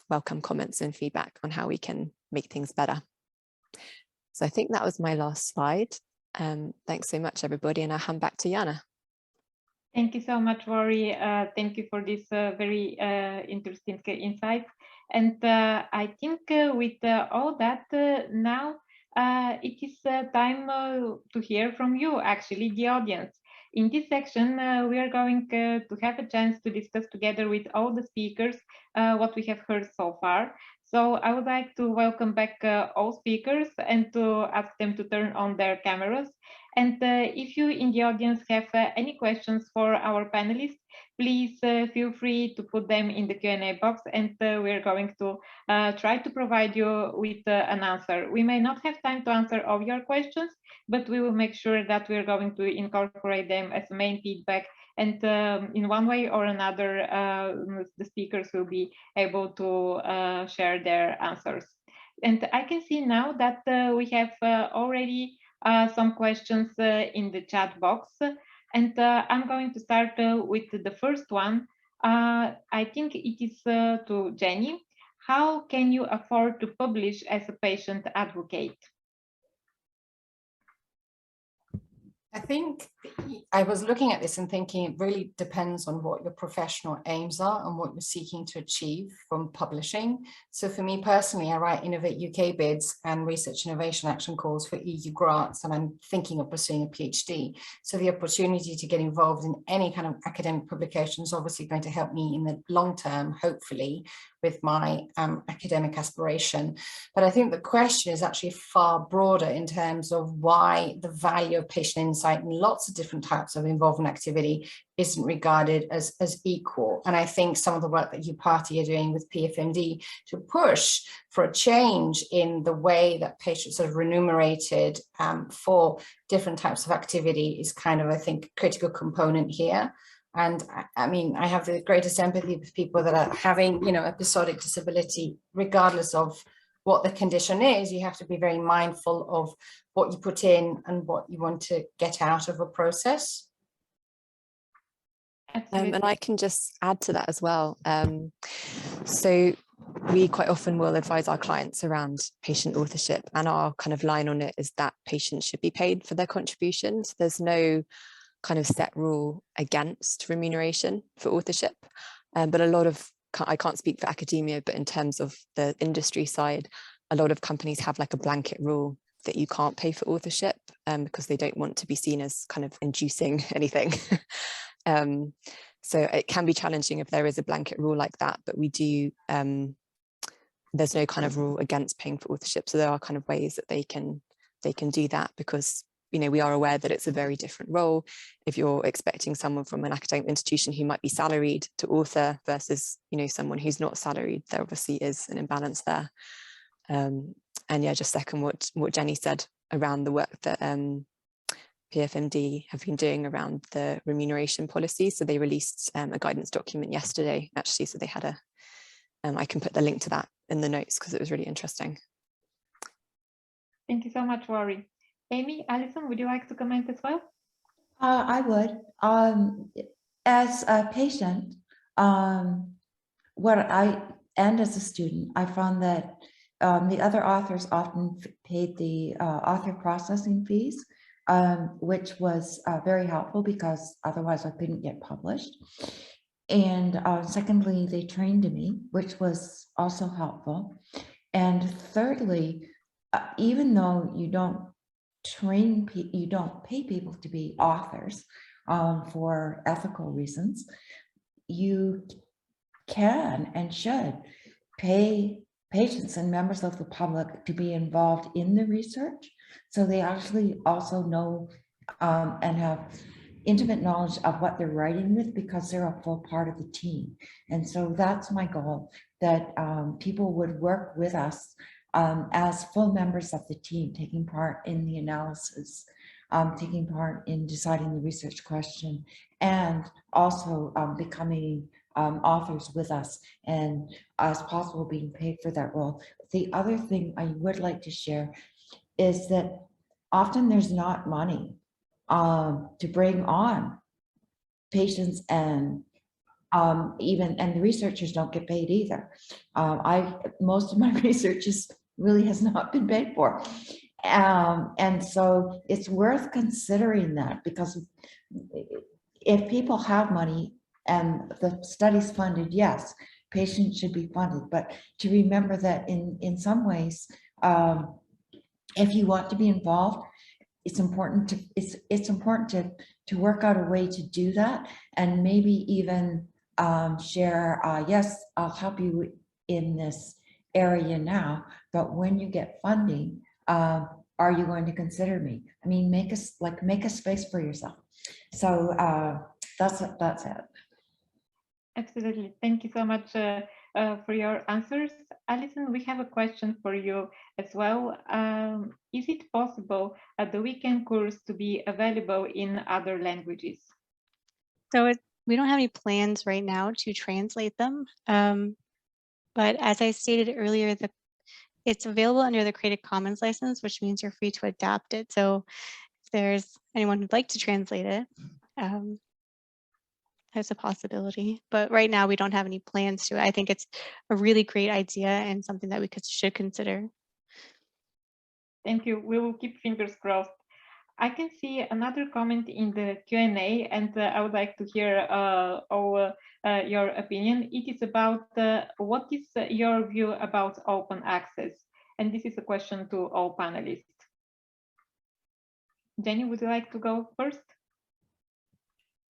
[SPEAKER 5] welcome comments and feedback on how we can make things better. So I think that was my last slide. Thanks so much, everybody, and I'll hand back to Jana.
[SPEAKER 1] Thank you so much, Rory. Thank you for this very interesting insights. And I think with all that, now it is time to hear from you, actually, the audience. In this section, we are going to have a chance to discuss together with all the speakers what we have heard so far. So I would like to welcome back all speakers and to ask them to turn on their cameras. And if you in the audience have any questions for our panelists, please feel free to put them in the Q&A box, and we're going to try to provide you with an answer. We may not have time to answer all your questions, but we will make sure that we're going to incorporate them as main feedback. And in one way or another, the speakers will be able to share their answers. And I can see now that we have already some questions in the chat box. And I'm going to start with the first one. I think it is to Jenny. How can you afford to publish as a patient advocate?
[SPEAKER 2] I think I was looking at this and thinking it really depends on what your professional aims are and what you're seeking to achieve from publishing. So for me personally, I write Innovate UK bids and research innovation action calls for EU grants, and I'm thinking of pursuing a PhD. So the opportunity to get involved in any kind of academic publication is obviously going to help me in the long term, hopefully, with my academic aspiration. But I think the question is actually far broader in terms of why the value of patient insight in lots of different types of involvement activity isn't regarded as equal. And I think some of the work that EUPATI are doing with PFMD to push for a change in the way that patients are remunerated for different types of activity is kind of, I think, a critical component here. And I mean, I have the greatest empathy with people that are having, you know, episodic disability, regardless of what the condition is. You have to be very mindful of what you put in and what you want to get out of a process.
[SPEAKER 5] And I can just add to that as well. So we quite often will advise our clients around patient authorship, and our kind of line on it is that patients should be paid for their contributions. There's no kind of set rule against remuneration for authorship, but a lot of, I can't speak for academia, but in terms of the industry side, a lot of companies have like a blanket rule that you can't pay for authorship because they don't want to be seen as kind of inducing anything. So it can be challenging if there is a blanket rule like that, but we do, there's no kind of rule against paying for authorship. So there are kind of ways that they can do that, because you know, we are aware that it's a very different role. If you're expecting someone from an academic institution who might be salaried to author versus, you know, someone who's not salaried, there obviously is an imbalance there. And yeah, just second what Jenny said around the work that PFMD have been doing around the remuneration policy. So they released a guidance document yesterday, actually. So they had a, I can put the link to that in the notes because it was really interesting.
[SPEAKER 1] Thank you so much, Rory. Amy, Alison, would you like to comment as well?
[SPEAKER 4] I would. As a patient, and as a student, I found that the other authors often paid the author processing fees. which was very helpful because otherwise I couldn't get published. And secondly, they trained me, which was also helpful. And thirdly, even though you don't you don't pay people to be authors for ethical reasons, you can and should pay patients and members of the public to be involved in the research, so they actually also know and have intimate knowledge of what they're writing with, because they're a full part of the team. And so that's my goal, that people would work with us as full members of the team, taking part in the analysis, taking part in deciding the research question, and also becoming authors with us, and as possible being paid for that role. The other thing I would like to share is that often there's not money to bring on patients, and and the researchers don't get paid either. Most of my research really has not been paid for. And so it's worth considering that, because if people have money and the study's funded, yes, patients should be funded, but to remember that in some ways, if you want to be involved, it's important to work out a way to do that, and maybe even share, yes, I'll help you in this area now, but when you get funding, are you going to consider me? I mean, make a space for yourself. So that's it.
[SPEAKER 1] Absolutely. Thank you so much for your answers. Alison, we have a question for you as well. Is it possible the weekend course to be available in other languages?
[SPEAKER 3] So we don't have any plans right now to translate them. But as I stated earlier, it's available under the Creative Commons license, which means you're free to adapt it. So if there's anyone who'd like to translate it, there's a possibility. But right now we don't have any plans to. I think it's a really great idea and something that we should consider.
[SPEAKER 1] Thank you. We will keep fingers crossed. I can see another comment in the Q&A, and I would like to hear your opinion. It is about what is your view about open access? And this is a question to all panelists. Jenny, would you like to go first?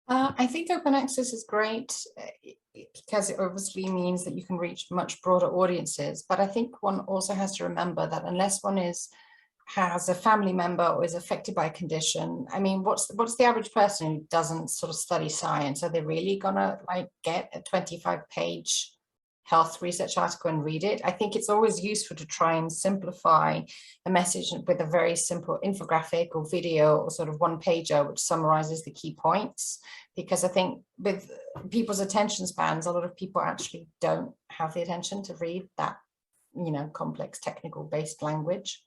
[SPEAKER 2] I think open access is great because it obviously means that you can reach much broader audiences. But I think one also has to remember that unless one has a family member or is affected by a condition, I mean, what's the average person who doesn't sort of study science? Are they really gonna like get a 25-page health research article and read it? I think it's always useful to try and simplify a message with a very simple infographic or video or sort of one-pager which summarizes the key points, because I think with people's attention spans, a lot of people actually don't have the attention to read that, you know, complex technical based language.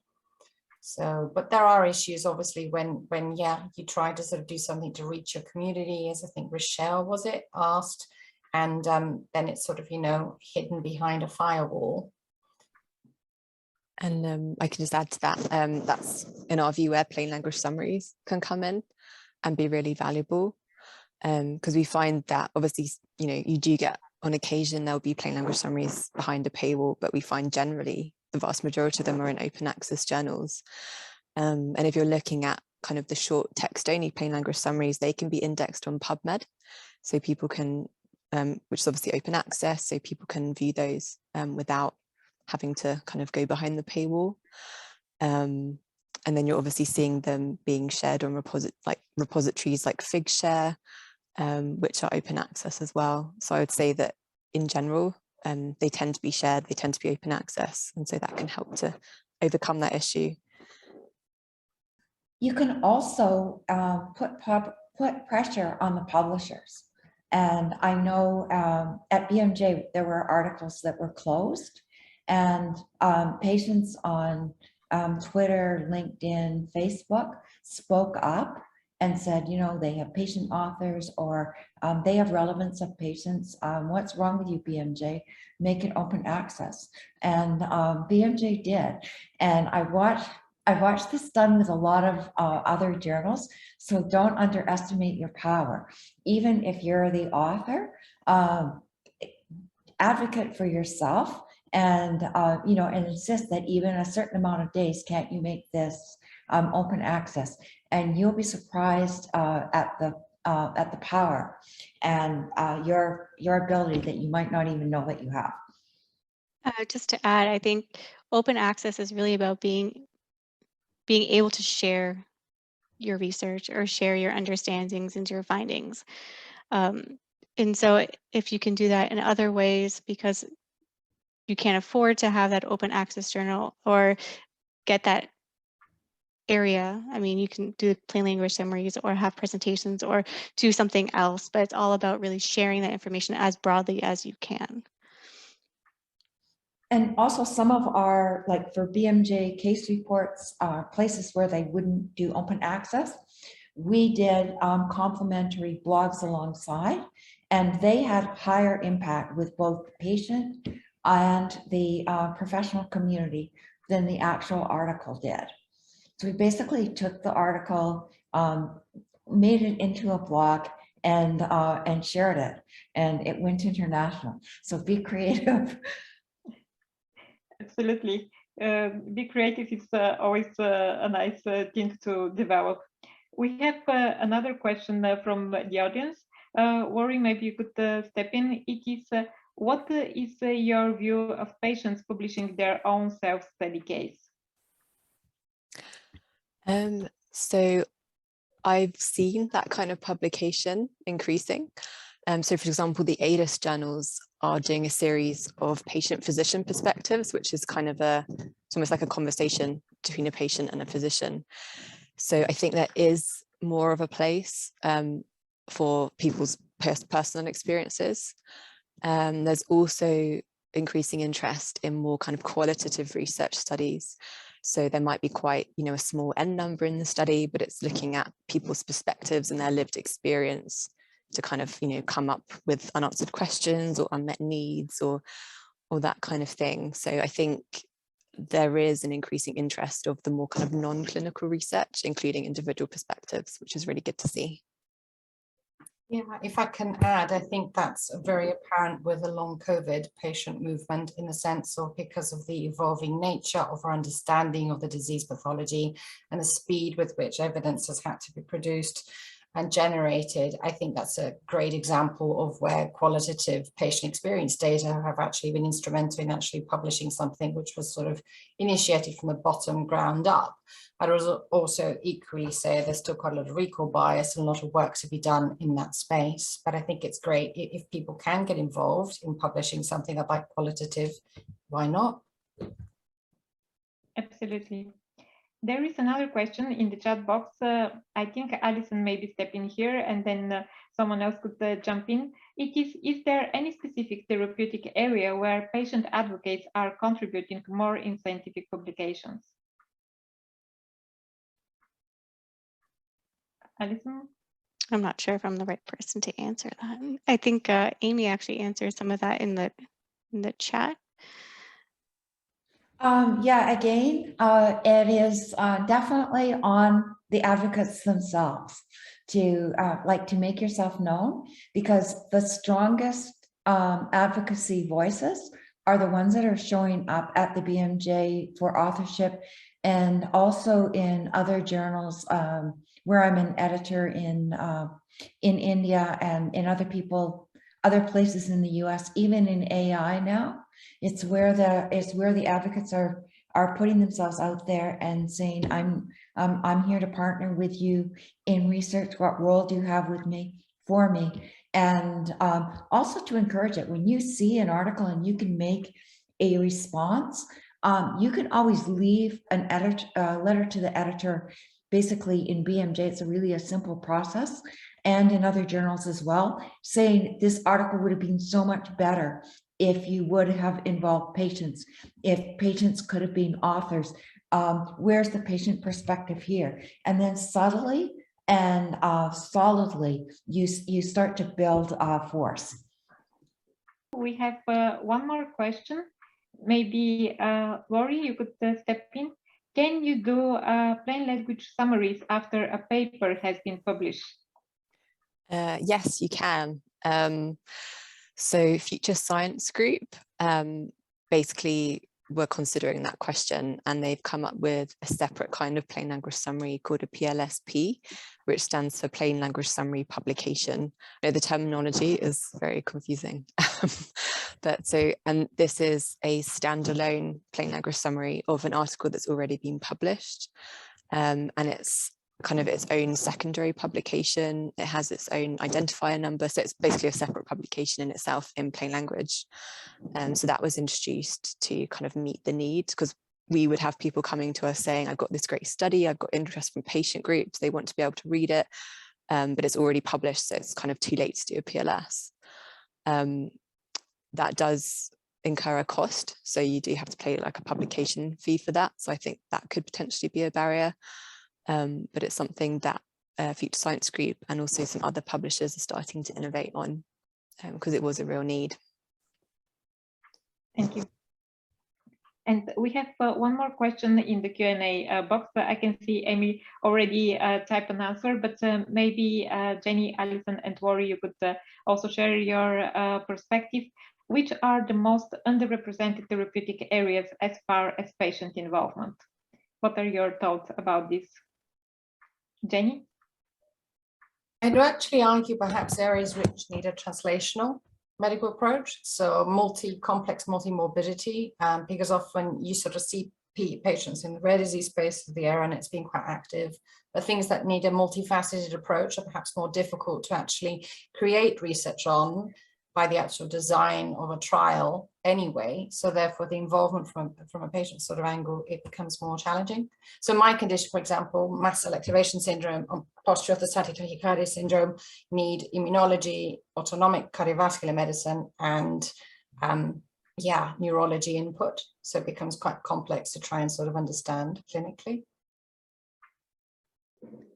[SPEAKER 2] So, but there are issues obviously when you try to sort of do something to reach your community, as I think Rochelle asked, and then it's sort of, you know, hidden behind a firewall.
[SPEAKER 5] And I can just add to that, that's in our view where plain language summaries can come in and be really valuable, because we find that obviously, you know, you do get on occasion there'll be plain language summaries behind a paywall, but we find generally the vast majority of them are in open access journals. And if you're looking at kind of the short text only plain language summaries, they can be indexed on PubMed, so people can, which is obviously open access, so people can view those without having to kind of go behind the paywall. And then you're obviously seeing them being shared on repositories like Figshare, which are open access as well. So I would say that in general, they tend to be shared, they tend to be open access, and so that can help to overcome that issue.
[SPEAKER 4] You can also put pressure on the publishers. And I know at BMJ, there were articles that were closed, and patients on Twitter, LinkedIn, Facebook spoke up and said, you know, they have patient authors, or they have relevance of patients. What's wrong with you, BMJ? Make it open access. And BMJ did. And I watched I've watched this done with a lot of other journals, so don't underestimate your power. Even if you're the author, advocate for yourself, and and insist that even a certain amount of days, can't you make this open access? And you'll be surprised at the power and your ability that you might not even know that you have.
[SPEAKER 3] Just to add, I think open access is really about being able to share your research or share your understandings and your findings. And so if you can do that in other ways, because you can't afford to have that open access journal or get that area, I mean, you can do plain language summaries or have presentations or do something else, but it's all about really sharing that information as broadly as you can.
[SPEAKER 4] And also some of our, like for BMJ case reports, places where they wouldn't do open access, we did complimentary blogs alongside, and they had higher impact with both the patient and the professional community than the actual article did. So we basically took the article, made it into a blog, and shared it, and it went international. So be creative.
[SPEAKER 1] Absolutely. Be creative is always a nice thing to develop. We have another question from the audience. Rory, maybe you could step in. It is, what is your view of patients publishing their own self-study case?
[SPEAKER 5] So I've seen that kind of publication increasing. So for example, the ADIS journals are doing a series of patient-physician perspectives, which is kind of it's almost like a conversation between a patient and a physician. So I think there is more of a place for people's personal experiences. There's also increasing interest in more kind of qualitative research studies. So there might be quite, a small N number in the study, but it's looking at people's perspectives and their lived experience to kind of, come up with unanswered questions or unmet needs or that kind of thing. So I think there is an increasing interest of the more kind of non-clinical research, including individual perspectives, which is really good to see.
[SPEAKER 2] Yeah, if I can add, I think that's very apparent with the long COVID patient movement, in the sense of, because of the evolving nature of our understanding of the disease pathology and the speed with which evidence has had to be produced and generated. I think that's a great example of where qualitative patient experience data have actually been instrumental in actually publishing something which was sort of initiated from the bottom ground up. I'd also equally say there's still quite a lot of recall bias and a lot of work to be done in that space. But I think it's great if people can get involved in publishing something about qualitative, why not?
[SPEAKER 1] Absolutely. There is another question in the chat box. I think Alison maybe step in here, and then someone else could jump in. Is there any specific therapeutic area where patient advocates are contributing more in scientific publications? Alison?
[SPEAKER 3] I'm not sure if I'm the right person to answer that. I think Amy actually answered some of that in the chat.
[SPEAKER 4] Yeah, again, it is definitely on the advocates themselves to to make yourself known, because the strongest advocacy voices are the ones that are showing up at the BMJ for authorship, and also in other journals where I'm an editor in India and in other places in the US, even in AI now. It's where the advocates are putting themselves out there and saying, I'm here to partner with you in research. What role do you have with me, for me? And also to encourage it. When you see an article and you can make a response, you can always leave an letter to the editor. Basically in BMJ, it's really a simple process, and in other journals as well, saying this article would have been so much better if you would have involved patients, if patients could have been authors. Where's the patient perspective here? And then subtly and solidly, you start to build force.
[SPEAKER 1] We have one more question. Maybe Rory, you could step in. can you do plain language summaries after a paper has been published?
[SPEAKER 5] Yes, you can. So Future Science Group basically were considering that question, and they've come up with a separate kind of plain language summary called a PLSP, which stands for Plain Language Summary Publication. I know the terminology is very confusing, and this is a standalone plain language summary of an article that's already been published, and it's kind of its own secondary publication. It has its own identifier number, so it's basically a separate publication in itself in plain language. So that was introduced to kind of meet the need, because we would have people coming to us saying, I've got this great study, I've got interest from patient groups, they want to be able to read it, but it's already published, so it's kind of too late to do a PLS. That does incur a cost, so you do have to pay like a publication fee for that. So I think that could potentially be a barrier. But it's something that Future Science Group and also some other publishers are starting to innovate on, because it was a real need.
[SPEAKER 1] Thank you. And we have one more question in the Q&A box. I can see Amy already type an answer, but maybe Jenny, Alison, and Rory, you could also share your perspective. Which are the most underrepresented therapeutic areas as far as patient involvement? What are your thoughts about this? Jenny?
[SPEAKER 2] I'd actually argue perhaps areas which need a translational medical approach, so complex multi-morbidity, because often you sort of see patients in the rare disease space of the area and it's been quite active, but things that need a multifaceted approach are perhaps more difficult to actually create research on by the actual design of a trial anyway. So therefore the involvement from a patient sort of angle, it becomes more challenging. So my condition, for example, mast cell activation syndrome, postural orthostatic tachycardia syndrome, need immunology, autonomic cardiovascular medicine, and neurology input. So it becomes quite complex to try and sort of understand clinically.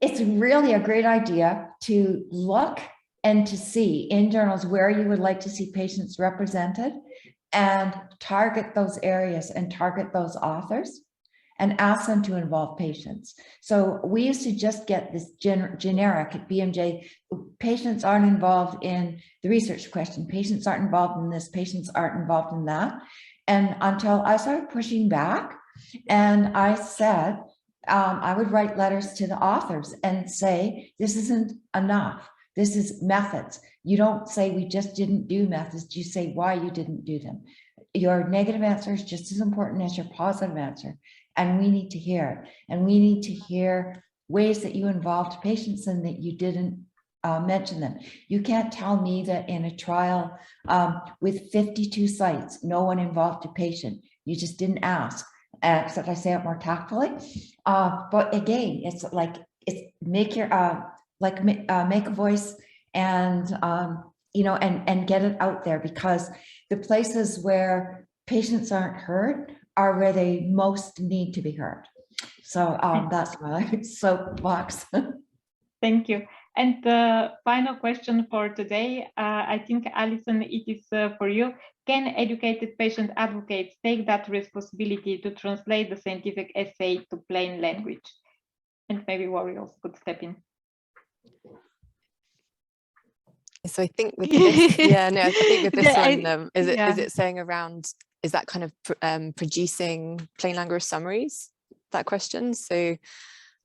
[SPEAKER 4] It's really a great idea to look and to see in journals where you would like to see patients represented and target those areas and target those authors and ask them to involve patients. So we used to just get this generic at BMJ, patients aren't involved in the research question, patients aren't involved in this, patients aren't involved in that. And until I started pushing back and I said, I would write letters to the authors and say, this isn't enough. This is methods. You don't say we just didn't do methods. You say why you didn't do them. Your negative answer is just as important as your positive answer. And we need to hear it. And we need to hear ways that you involved patients and that you didn't mention them. You can't tell me that in a trial with 52 sites, no one involved a patient. You just didn't ask. Except I say it more tactfully. But again, it's like, make your make a voice and and get it out there, because the places where patients aren't heard are where they most need to be heard. So that's my soapbox.
[SPEAKER 1] Thank you. And the final question for today, I think, Alison, it is for you. Can educated patient advocates take that responsibility to translate the scientific essay to plain language? And maybe Warriors could step in.
[SPEAKER 5] So I think with this, I think with this one, is it saying around, is that kind of producing plain language summaries, that question? So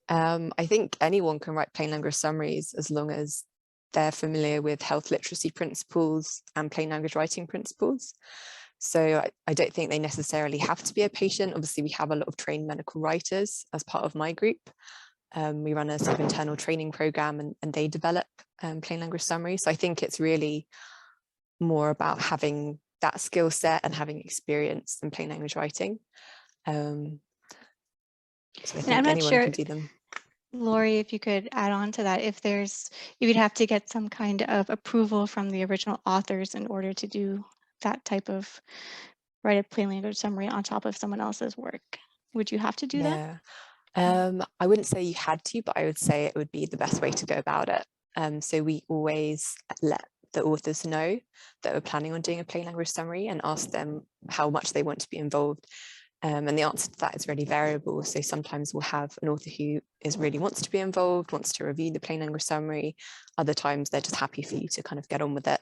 [SPEAKER 5] I think anyone can write plain language summaries as long as they're familiar with health literacy principles and plain language writing principles. So I don't think they necessarily have to be a patient. Obviously, we have a lot of trained medical writers as part of my group. We run a sort of internal training program and they develop plain language summaries. So I think it's really more about having that skill set and having experience in plain language writing. So I think anyone can do them.
[SPEAKER 3] Lori, if you could add on to that, if you would have to get some kind of approval from the original authors in order to do that type of write a plain language summary on top of someone else's work. Would you have to do that?
[SPEAKER 5] I wouldn't say you had to, but I would say it would be the best way to go about it. So we always let the authors know that we're planning on doing a plain language summary and ask them how much they want to be involved. And the answer to that is really variable. So sometimes we'll have an author who really wants to be involved, wants to review the plain language summary. Other times they're just happy for you to kind of get on with it.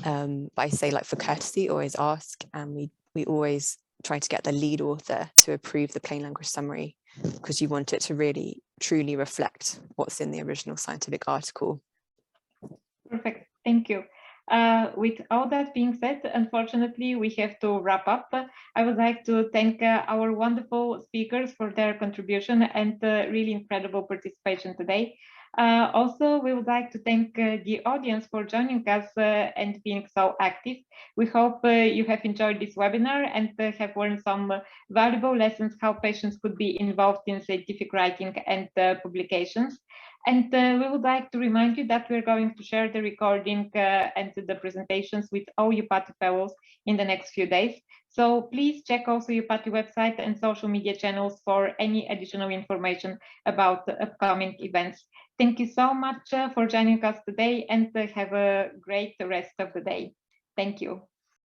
[SPEAKER 5] But I say, like, for courtesy, always ask, and we always try to get the lead author to approve the plain language summary, because you want it to really truly reflect what's in the original scientific article.
[SPEAKER 1] Perfect, thank you. With all that being said, unfortunately, we have to wrap up. I would like to thank our wonderful speakers for their contribution and really incredible participation today. Also, we would like to thank the audience for joining us and being so active. We hope you have enjoyed this webinar and have learned some valuable lessons how patients could be involved in scientific writing and publications. And we would like to remind you that we're going to share the recording and the presentations with all EUPATI fellows in the next few days. So please check also EUPATI website and social media channels for any additional information about the upcoming events. Thank you so much for joining us today, and have a great rest of the day. Thank you.